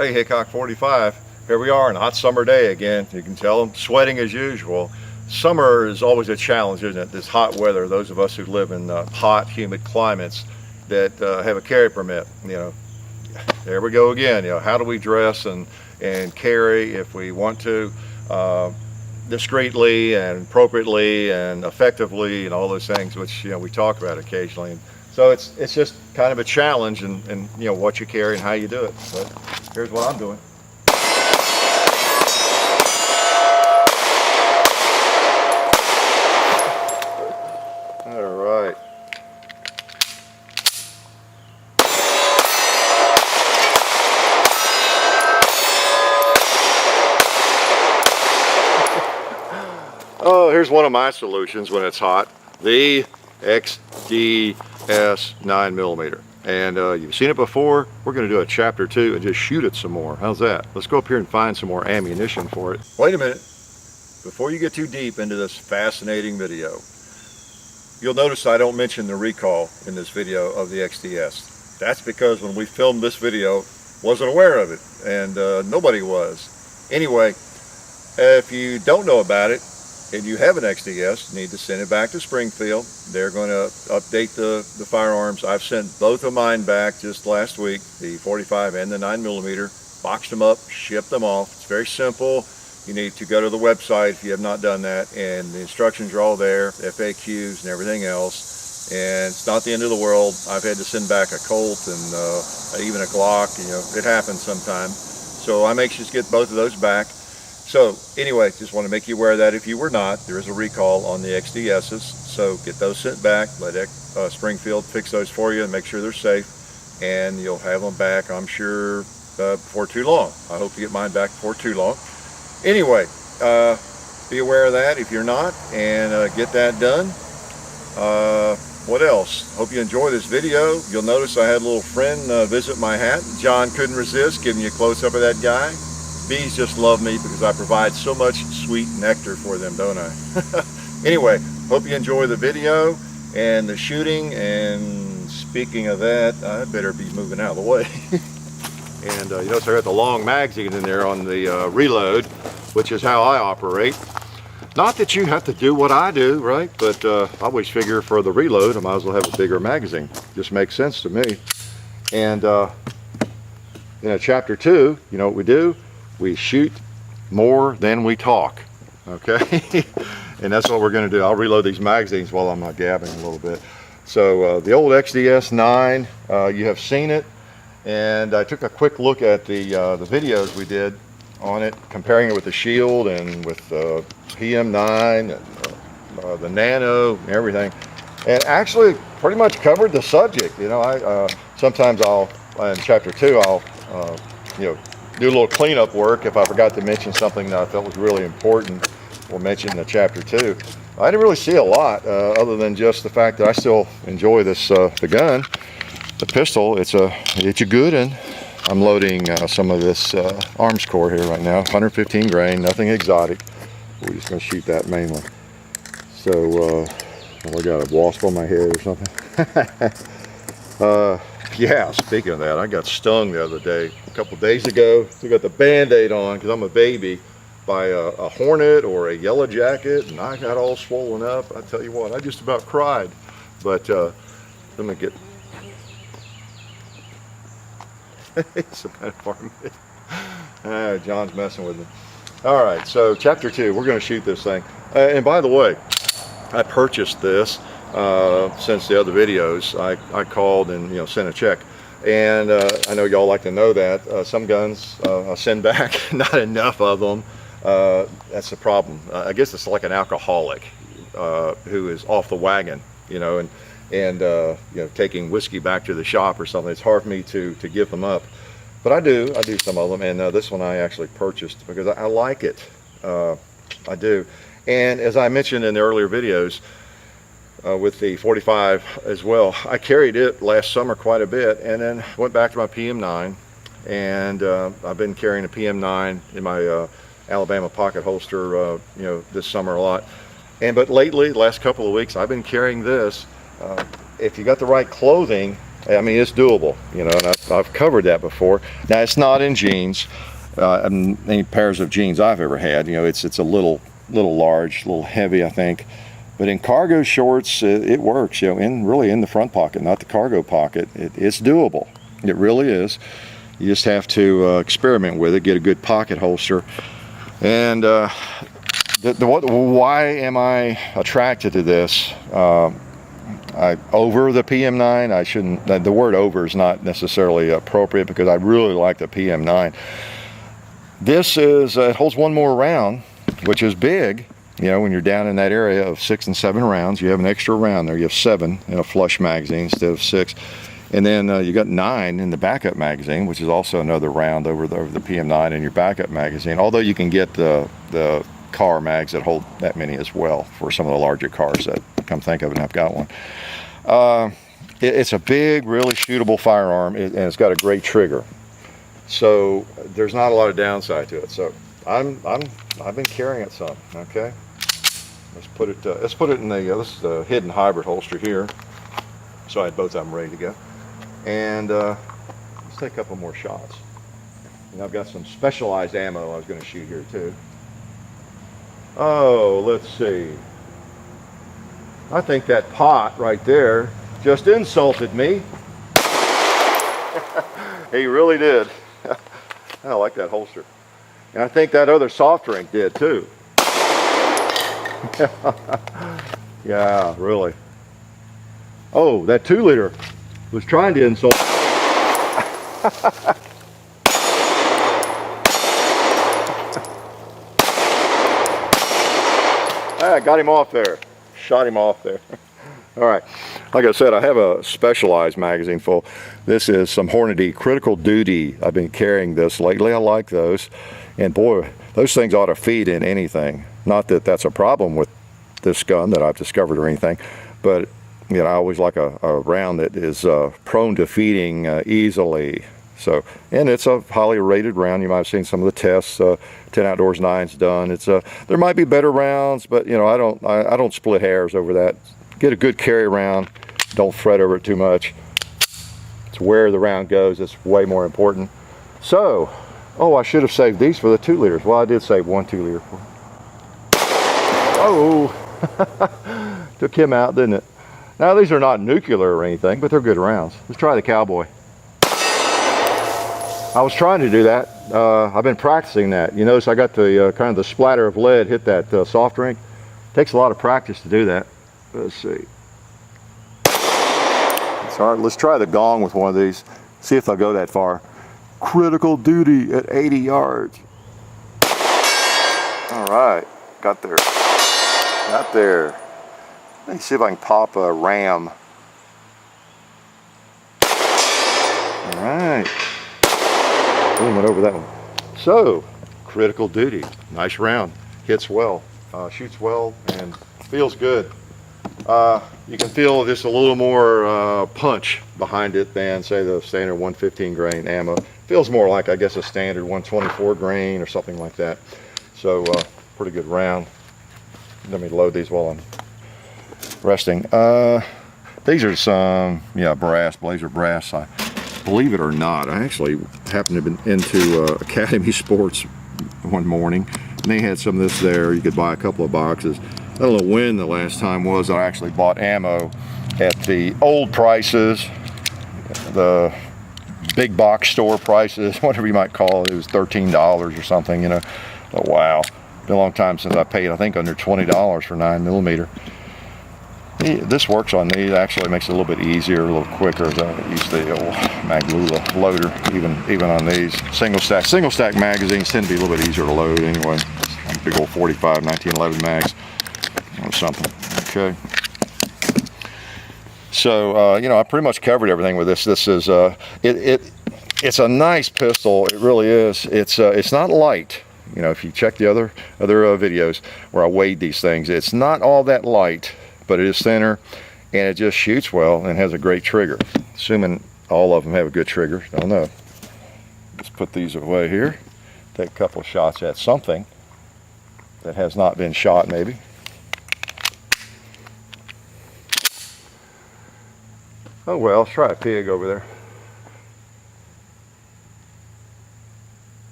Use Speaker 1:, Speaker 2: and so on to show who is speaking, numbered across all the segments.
Speaker 1: Hey, Hickok 45, here we are on a hot summer day again. You can tell I'm sweating as usual. Summer is always a challenge, isn't it? This hot weather, those of us who live in hot, humid climates that have a carry permit, there we go again. How do we dress and carry if we want to, discreetly and appropriately and effectively, and all those things which we talk about occasionally. And so it's just kind of a challenge, and what you carry and how you do it. But here's what I'm doing. All right. Oh, here's one of my solutions when it's hot. The XDS 9mm. And you've seen it before. We're going to do a chapter 2 and just shoot it some more. How's that? Let's go up here and find some more ammunition for it. Wait a minute. Before you get too deep into this fascinating video, you'll notice I don't mention the recall in this video of the XDS. That's because when we filmed this video, wasn't aware of it, and nobody was. Anyway, if you don't know about it, and you have an XDS, you need to send it back to Springfield. They're going to update the firearms. I've sent both of mine back just last week, the 45 and the 9mm, boxed them up, shipped them off. It's very simple. You need to go to the website if you have not done that, and the instructions are all there, FAQs and everything else. And it's not the end of the world. I've had to send back a Colt and even a Glock. It happens sometimes. So I'm anxious to get both of those back. So anyway, just want to make you aware of that. If you were not, there is a recall on the XDSs, so get those sent back. Let Springfield fix those for you and make sure they're safe, and you'll have them back, I'm sure, before too long. I hope to get mine back before too long. Anyway, be aware of that if you're not, and get that done. What else? Hope you enjoy this video. You'll notice I had a little friend visit my hat. John couldn't resist giving you a close-up of that guy. Bees just love me because I provide so much sweet nectar for them, don't I? Anyway, hope you enjoy the video and the shooting. And speaking of that, I better be moving out of the way. And you notice I got the long magazine in there on the reload, which is how I operate. Not that you have to do what I do, right? But I always figure for the reload, I might as well have a bigger magazine. Just makes sense to me. And in chapter 2, you know what we do? We shoot more than we talk, okay? And that's what we're going to do. I'll reload these magazines while I'm gabbing a little bit. So the old XDS 9, you have seen it, and I took a quick look at the videos we did on it, comparing it with the Shield and with the PM9 and the Nano and everything, and actually pretty much covered the subject. Sometimes in chapter 2 I'll do a little cleanup work if I forgot to mention something that I felt was really important or mention in the chapter 2. I didn't really see a lot other than just the fact that I still enjoy this the gun, the pistol. It's a good one. I'm loading some of this arms core here right now, 115 grain, nothing exotic. We're just going to shoot that mainly. So I got a wasp on my head or something. Yeah, speaking of that, I got stung the other day, a couple days ago. Still got the Band-Aid on because I'm a baby, by a hornet or a yellow jacket, and I got all swollen up. I tell you what, I just about cried. But let me get some kind of varmint. John's messing with me. All right, so chapter 2, we're going to shoot this thing. And by the way, I purchased this since the other videos. I called and sent a check, and I know y'all like to know that some guns I send back, not enough of them. That's the problem. I guess it's like an alcoholic who is off the wagon, and taking whiskey back to the shop or something. It's hard for me to give them up, but I do some of them, and this one I actually purchased because I like it. I do. And as I mentioned in the earlier videos, with the 45 as well, I carried it last summer quite a bit, and then went back to my PM9, and I've been carrying a PM9 in my Alabama pocket holster this summer a lot. But lately, the last couple of weeks, I've been carrying this. If you got the right clothing, I mean, it's doable, you know, and I've covered that before. Now, it's not in jeans. Any pairs of jeans I've ever had, you know, it's a little large, a little heavy, I think. But in cargo shorts, it works, you know, really in the front pocket, not the cargo pocket. It's doable. It really is. You just have to experiment with it, get a good pocket holster. And why am I attracted to this? Over the PM9, I shouldn't, the word over is not necessarily appropriate because I really like the PM9. This is, it holds one more round, which is big. You know, when you're down in that area of 6 and 7 rounds, you have an extra round there. You have 7 in a flush magazine instead of 6. And then you got 9 in the backup magazine, which is also another round over the PM9 in your backup magazine. Although you can get the car mags that hold that many as well for some of the larger cars that come think of it, and I've got one. It's a big, really shootable firearm, and it's got a great trigger. So there's not a lot of downside to it. So I've been carrying it some. Okay, let's put it in the this is the hidden hybrid holster here. So I had both of them ready to go, and let's take a couple more shots. And I've got some specialized ammo I was going to shoot here too. Oh, let's see. I think that pot right there just insulted me. He really did. I like that holster. And I think that other soft drink did too. Yeah, really. Oh, that 2-liter was trying to insult. I got him off there. Shot him off there. All right, like I said, I have a specialized magazine full. This is some Hornady Critical Duty. I've been carrying this lately. I like those, and boy, those things ought to feed in anything. Not that that's a problem with this gun that I've discovered or anything, but you know, I always like a round that is prone to feeding easily. So, and it's a highly rated round. You might have seen some of the tests. 10 Outdoors 9's done. It's there might be better rounds, but you know, I don't split hairs over that. Get a good carry round. Don't fret over it too much. It's where the round goes. It's way more important. So, oh, I should have saved these for the 2-liters. Well, I did save one 2-liter for. Oh, took him out, didn't it? Now these are not nuclear or anything, but they're good rounds. Let's try the Cowboy. I was trying to do that. I've been practicing that. You notice I got the kind of the splatter of lead hit that soft drink. Takes a lot of practice to do that. Let's see. It's all right. Let's try the gong with one of these. See if they'll go that far. Critical Duty at 80 yards. All right, got there. Got there. Let me see if I can pop a ram. All right. Boom, went over that one. So, Critical Duty, nice round, hits well, shoots well, and feels good. You can feel just a little more punch behind it than, say, the standard 115 grain ammo. Feels more like, I guess, a standard 124 grain or something like that. So, pretty good round. Let me load these while I'm resting. These are some, yeah, brass, Blazer brass. Believe it or not, I actually happened to have been into Academy Sports one morning, and they had some of this there. You could buy a couple of boxes. I don't know when the last time was that I actually bought ammo at the old prices, the big box store prices, whatever you might call it. It was $13 or something, you know. Oh, wow. Been a long time since I paid, I think, under $20 for 9mm. This works on these. Actually makes it a little bit easier, a little quicker. I use the old Maglula loader, even on these. Single stack magazines tend to be a little bit easier to load anyway. Big old 45 1911 mags or something. Okay. So you know, I pretty much covered everything with this. This is it's a nice pistol. It really is. It's not light. You know, if you check the other videos where I weighed these things, it's not all that light, but it is thinner, and it just shoots well and has a great trigger. Assuming all of them have a good trigger, I don't know. Let's put these away here. Take a couple of shots at something that has not been shot, maybe. Oh well, let's try a pig over there.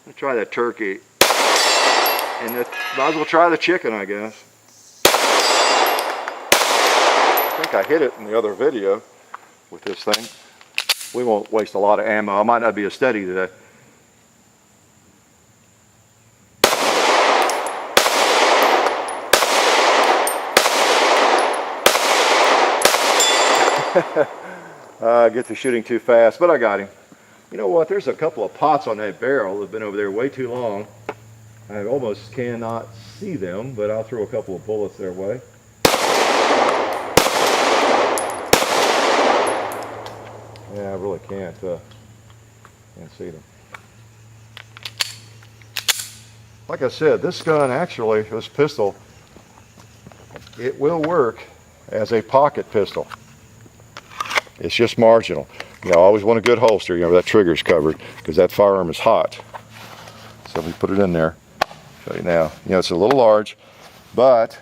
Speaker 1: Let's try that turkey. And might as well try the chicken, I guess. I think I hit it in the other video with this thing. We won't waste a lot of ammo. I might not be as steady today. I get to shooting too fast, but I got him. You know what? There's a couple of pots on that barrel that have been over there way too long. I almost cannot see them, but I'll throw a couple of bullets their way. Yeah, I really can't see them. Like I said, this gun actually, this pistol, it will work as a pocket pistol. It's just marginal. You know, I always want a good holster, you know, that trigger's covered, because that firearm is hot. So we put it in there. Show you now. You know, it's a little large, but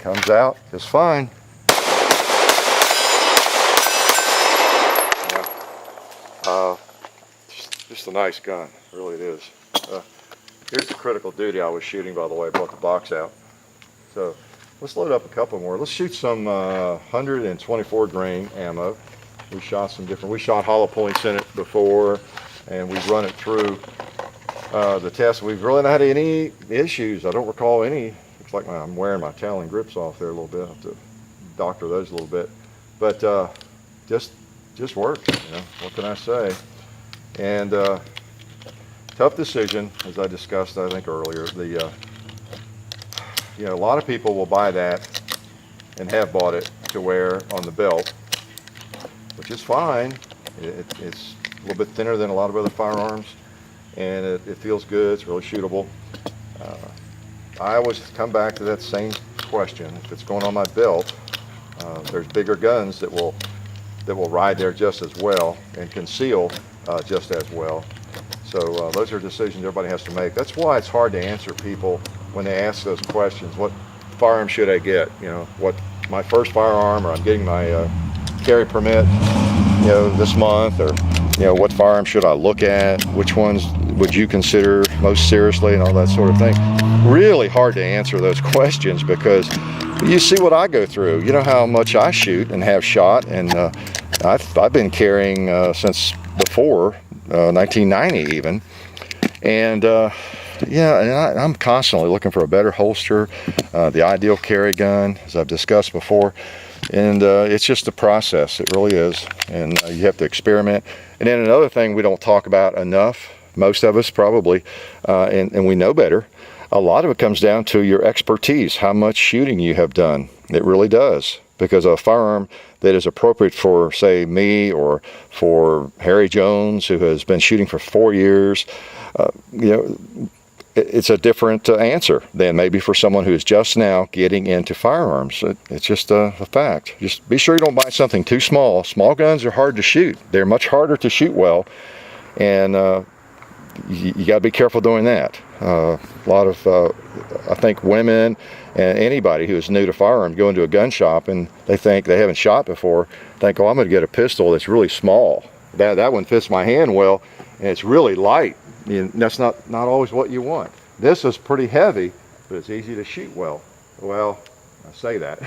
Speaker 1: comes out just fine. Yeah. Just a nice gun, really it is. Here's the critical duty I was shooting, by the way. I brought the box out. So let's load up a couple more. Let's shoot some 124 grain ammo. We shot some different, we shot hollow points in it before, and we've run it through the test. We've really not had any issues. I don't recall any. Looks like I'm wearing my Talon grips off there a little bit. I have to doctor those a little bit. But just worked, you know, what can I say? And tough decision, as I discussed, I think earlier. You know, a lot of people will buy that and have bought it to wear on the belt, which is fine. It's a little bit thinner than a lot of other firearms, and it feels good. It's really shootable. I always come back to that same question. If it's going on my belt, there's bigger guns that will ride there just as well and conceal just as well. So those are decisions everybody has to make. That's why it's hard to answer people when they ask those questions. What firearm should I get? You know, what my first firearm, or I'm getting my carry permit, you know, this month, or you know, what firearm should I look at? Which ones would you consider most seriously, and all that sort of thing. Really hard to answer those questions, because you see what I go through. You know how much I shoot and have shot, and I've been carrying since before 1990 even, and yeah, and I'm constantly looking for a better holster, the ideal carry gun, as I've discussed before. And it's just a process, it really is. And you have to experiment. And then another thing we don't talk about enough, most of us probably, and we know better, a lot of it comes down to your expertise, how much shooting you have done. It really does. Because a firearm that is appropriate for, say, me, or for Harry Jones, who has been shooting for 4 years, you know, it's a different answer than maybe for someone who is just now getting into firearms. It's just a fact. Just be sure you don't buy something too small. Small guns are hard to shoot. They're much harder to shoot well, and you got to be careful doing that. A lot of, I think, women and anybody who is new to firearms go into a gun shop and they think they haven't shot before, think, oh, I'm going to get a pistol that's really small. That one fits my hand well, and it's really light. That's not always what you want. This is pretty heavy, but it's easy to shoot well. Well, I say that.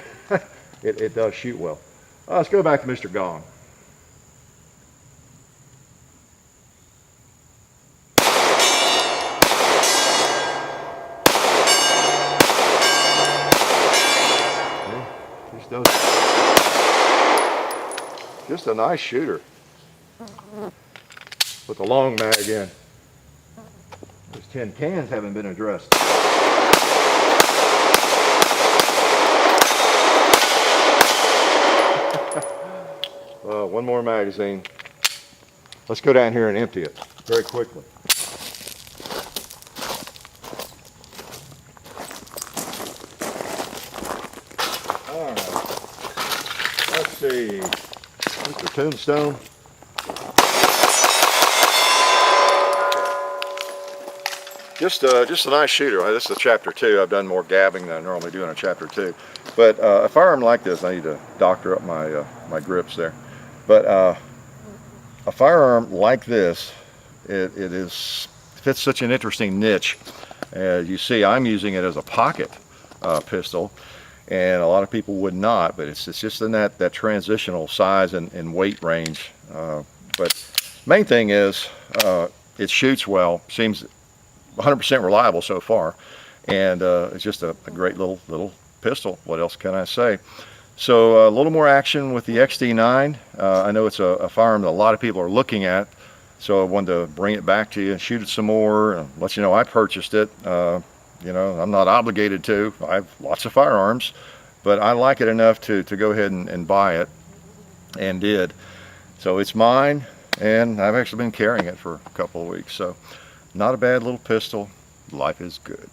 Speaker 1: it does shoot well. Let's go back to Mr. Gong. Just a nice shooter. Put the long mag in. Those tin cans haven't been addressed. One more magazine. Let's go down here and empty it very quickly. All right. Let's see. Mr. Tombstone. just a nice shooter. This is a chapter 2. I've done more gabbing than I normally do in a chapter 2. But a firearm like this, I need to doctor up my my grips there. But a firearm like this, it fits such an interesting niche. As you see, I'm using it as a pocket pistol, and a lot of people would not. But it's just in that transitional size and weight range. But main thing is it shoots well. Seems 100% reliable so far, and it's just a great little pistol. What else can I say? So a little more action with the XD9. I know it's a firearm that a lot of people are looking at, so I wanted to bring it back to you and shoot it some more and let you know I purchased it. You know, I'm not obligated to. I have lots of firearms, but I like it enough to go ahead and buy it, and did. So it's mine, and I've actually been carrying it for a couple of weeks. So not a bad little pistol. Life is good.